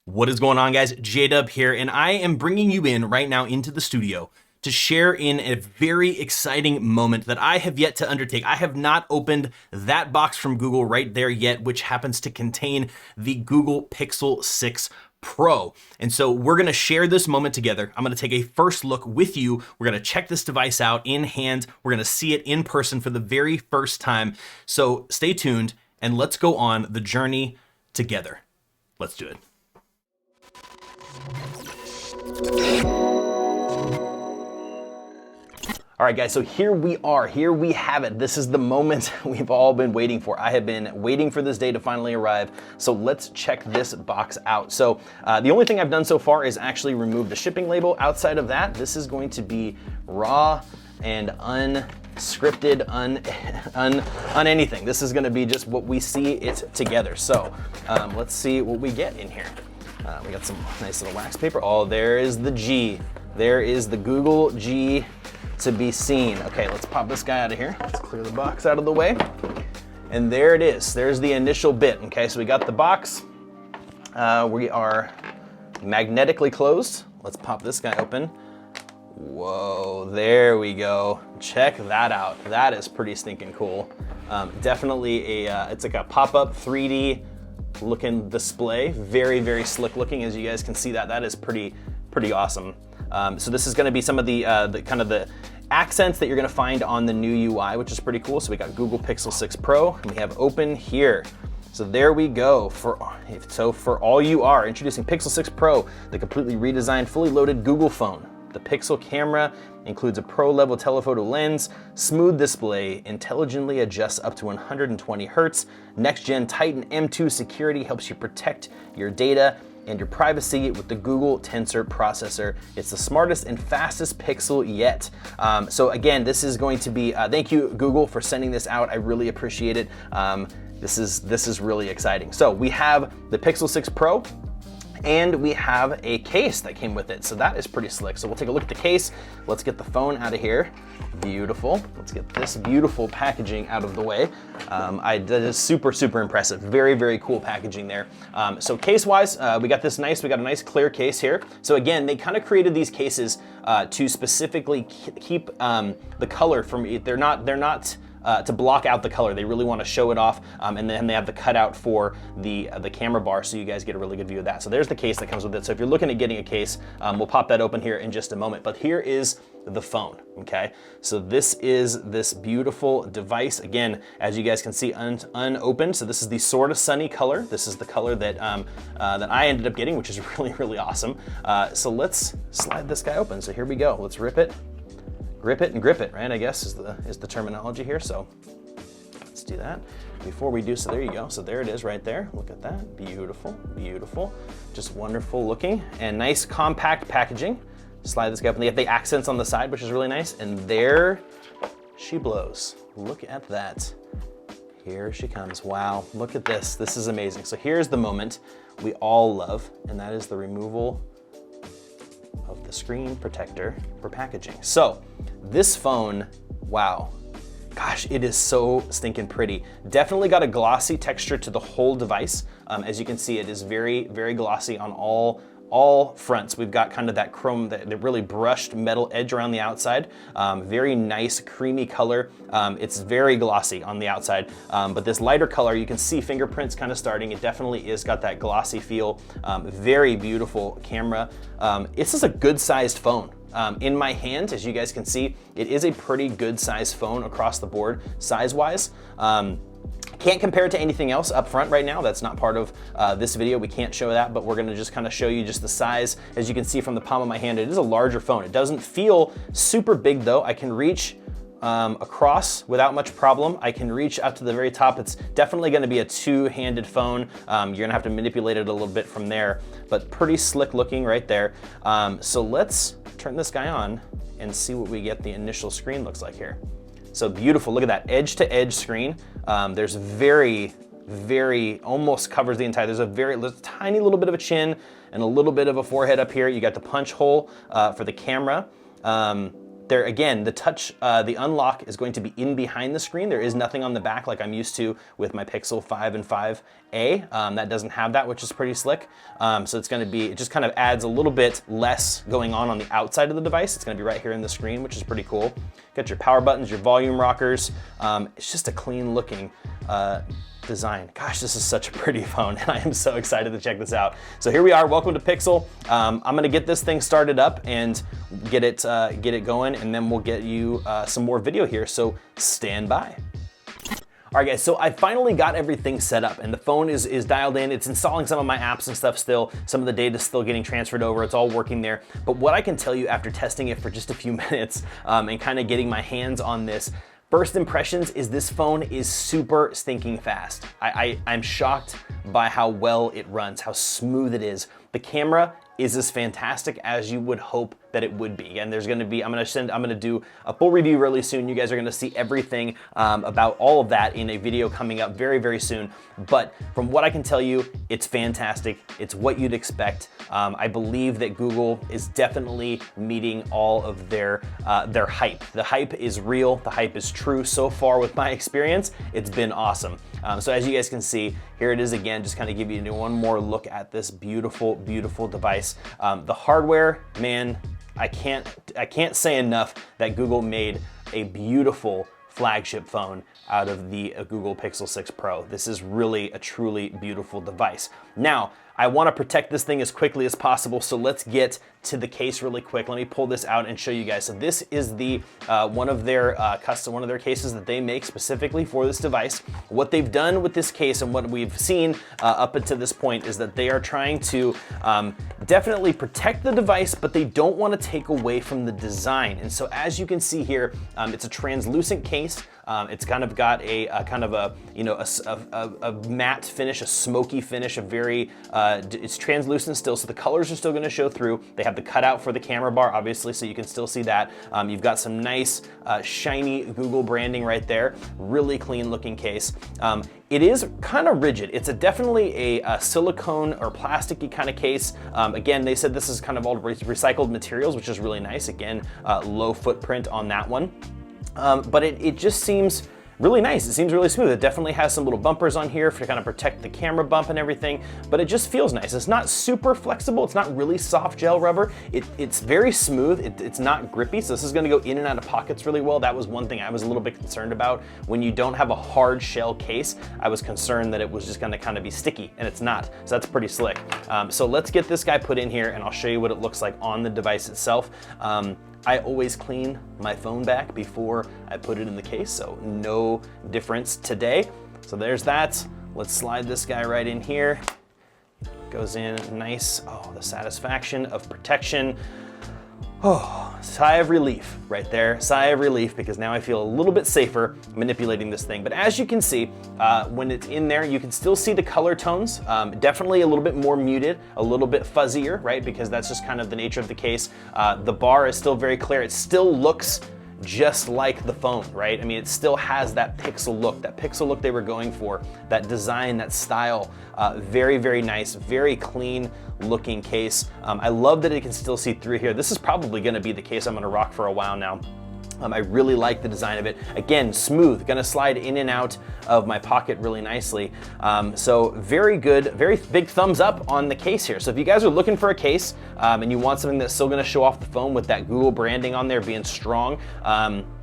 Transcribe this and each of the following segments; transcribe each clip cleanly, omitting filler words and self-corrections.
What is going on, guys? JDubb here, and I am bringing you in right now into the studio to share in a very exciting moment that I have yet to undertake. I have not opened that box from Google right there yet, which happens to contain the Google Pixel 6 Pro. And so we're gonna share this moment together. I'm gonna take a first look with you. We're gonna check this device out in hand. We're gonna see it in person for the very first time. So stay tuned and let's go on the journey together. Let's do it. All right, guys, so here we are, here we have it. This is the moment we've all been waiting for. I have been waiting for this day to finally arrive. So let's check this box out. So the only thing I've done so far is actually remove the shipping label. Outside of that, this is going to be raw and unscripted, on anything. This is gonna be just what we see it together. So let's see what we get in here. We got some nice little wax paper. Oh, there is the G. There is the Google G to be seen. Okay, let's pop this guy out of here. Let's clear the box out of the way. And there it is. There's the initial bit. Okay, so we got the box. We are magnetically closed. Let's pop this guy open. Whoa, there we go. Check that out. That is pretty stinking cool. Definitely it's like a pop-up 3D looking display. Very, very slick looking. As you guys can see, that is pretty awesome. So this is going to be some of the kind of the accents that you're going to find on the new UI, which is pretty cool. So we got Google Pixel 6 Pro, and we have open here. So there we go. For all you are, introducing Pixel 6 Pro, the completely redesigned, fully loaded Google phone. The Pixel camera includes a pro-level telephoto lens, smooth display, intelligently adjusts up to 120 Hertz. Next-gen Titan M2 security helps you protect your data and your privacy with the Google Tensor processor. It's the smartest and fastest Pixel yet. So again, this is going to be, thank you Google for sending this out. I really appreciate it. This is really exciting. So we have the Pixel 6 Pro, and we have a case that came with it. So that is pretty slick. So we'll take a look at the case. Let's get the phone out of here. Beautiful. Let's get this beautiful packaging out of the way. That is super, super impressive. Very, very cool packaging there. So case-wise, we got a nice clear case here. So again, they kind of created these cases to specifically keep the color from, they're not to block out the color. They really want to show it off, and then they have the cutout for the camera bar, so you guys get a really good view of that. So there's the case that comes with it. So if you're looking at getting a case, we'll pop that open here in just a moment. But here is the phone, okay? So this is this beautiful device. Again, as you guys can see, unopened. So this is the Sorta Sunny color. This is the color that that I ended up getting, which is really, really awesome. So let's slide this guy open. So here we go. Let's rip it. Grip it and grip it, right? I guess is the terminology here. So let's do that. Before we do so, there you go. So there it is right there. Look at that. Beautiful, beautiful. Just wonderful looking and nice compact packaging. Slide this guy up and they have the accents on the side, which is really nice. And there she blows. Look at that. Here she comes. Wow, look at this. This is amazing. So here's the moment we all love, and that is the removal of the screen protector for packaging. So this phone, wow, gosh, it is so stinking pretty. Definitely got a glossy texture to the whole device. As you can see, it is very, very glossy on all fronts. We've got kind of that chrome, that really brushed metal edge around the outside. Very nice creamy color. It's very glossy on the outside, but this lighter color, you can see fingerprints kind of starting. It definitely is got that glossy feel. Very beautiful camera. This is a good sized phone. In my hand, as you guys can see, it is a pretty good sized phone across the board, size-wise. Can't compare it to anything else up front right now. That's not part of this video. We can't show that, but we're gonna just kind of show you just the size. As you can see from the palm of my hand, it is a larger phone. It doesn't feel super big though. I can reach across without much problem. I can reach up to the very top. It's definitely gonna be a two-handed phone. You're gonna have to manipulate it a little bit from there, but pretty slick looking right there. So let's turn this guy on and see what we get the initial screen looks like here. So beautiful, look at that edge-to-edge screen. There's very, almost covers the entire, there's a tiny little bit of a chin and a little bit of a forehead up here. You got the punch hole for the camera. There again, the touch, the unlock is going to be in behind the screen. There is nothing on the back like I'm used to with my Pixel 5 and 5a. That doesn't have that, which is pretty slick. So it's gonna be, it just kind of adds a little bit less going on the outside of the device. It's gonna be right here in the screen, which is pretty cool. Got your power buttons, your volume rockers. It's just a clean looking design. Gosh, this is such a pretty phone, and I am so excited to check this out. So here we are, welcome to Pixel. I'm gonna get this thing started up and get it going, and then we'll get you some more video here, so stand by. All right guys, so I finally got everything set up and the phone is dialed in. It's installing some of my apps and stuff still. Some of the data is still getting transferred over. It's all working there. But what I can tell you after testing it for just a few minutes and kind of getting my hands on this, first impressions is this phone is super stinking fast. I'm shocked by how well it runs, how smooth it is. The camera is as fantastic as you would hope that it would be. And there's gonna be, I'm gonna do a full review really soon. You guys are gonna see everything about all of that in a video coming up very, very soon. But from what I can tell you, it's fantastic. It's what you'd expect. I believe that Google is definitely meeting all of their hype. The hype is real, the hype is true. So far with my experience, it's been awesome. So as you guys can see, here it is again, just kind of give you one more look at this beautiful, beautiful device. The hardware, man, I can't say enough that Google made a beautiful flagship phone out of the Google Pixel 6 Pro. This is really a truly beautiful device. Now, I want to protect this thing as quickly as possible, so let's get to the case really quick. Let me pull this out and show you guys. So this is the one of their cases that they make specifically for this device. What they've done with this case and what we've seen up until this point is that they are trying to definitely protect the device, but they don't want to take away from the design. And so as you can see here, it's a translucent case. It's kind of got a matte finish, a smoky finish, a very it's translucent still, so the colors are still going to show through. They have the cutout for the camera bar, obviously, so you can still see that. You've got some nice shiny Google branding right there. Really clean looking case. It is kind of rigid. It's definitely a silicone or plasticky kind of case. Again, they said this is kind of all recycled materials, which is really nice. Again, low footprint on that one. But it just seems really nice. It seems really smooth. It definitely has some little bumpers on here to kind of protect the camera bump and everything, but it just feels nice. It's not super flexible. It's not really soft gel rubber. It's very smooth. It's not grippy, so this is gonna go in and out of pockets really well. That was one thing I was a little bit concerned about. When you don't have a hard shell case, I was concerned that it was just gonna kind of be sticky, and it's not. So that's pretty slick. So let's get this guy put in here, and I'll show you what it looks like on the device itself. I always clean my phone back before I put it in the case, so no difference today. So there's that. Let's slide this guy right in here. Goes in nice. Oh, the satisfaction of protection. Oh, sigh of relief right there. Sigh of relief, because now I feel a little bit safer manipulating this thing. But as you can see, when it's in there, you can still see the color tones. Definitely a little bit more muted, a little bit fuzzier, right? Because that's just kind of the nature of the case. The bar is still very clear. It still looks just like the phone, right? I mean, it still has that pixel look they were going for, that design, that style. Very, very nice, very clean looking case. I love that it can still see through here. This is probably gonna be the case I'm gonna rock for a while now. I really like the design of it. Again, smooth, gonna slide in and out of my pocket really nicely. So very good, very big thumbs up on the case here. So if you guys are looking for a case and you want something that's still gonna show off the phone with that Google branding on there being strong,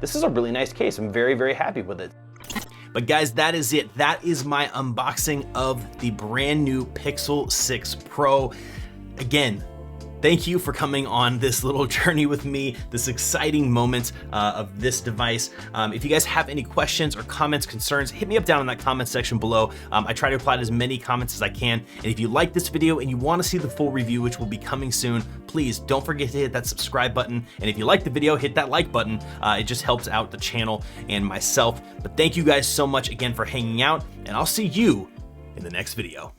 this is a really nice case. I'm very, very happy with it. But guys, that is it. That is my unboxing of the brand new Pixel 6 Pro. Again, thank you for coming on this little journey with me, this exciting moment of this device. If you guys have any questions or comments, concerns, hit me up down in that comment section below. I try to reply to as many comments as I can. And if you like this video and you want to see the full review, which will be coming soon, please don't forget to hit that subscribe button. And if you like the video, hit that like button. It just helps out the channel and myself. But thank you guys so much again for hanging out, and I'll see you in the next video.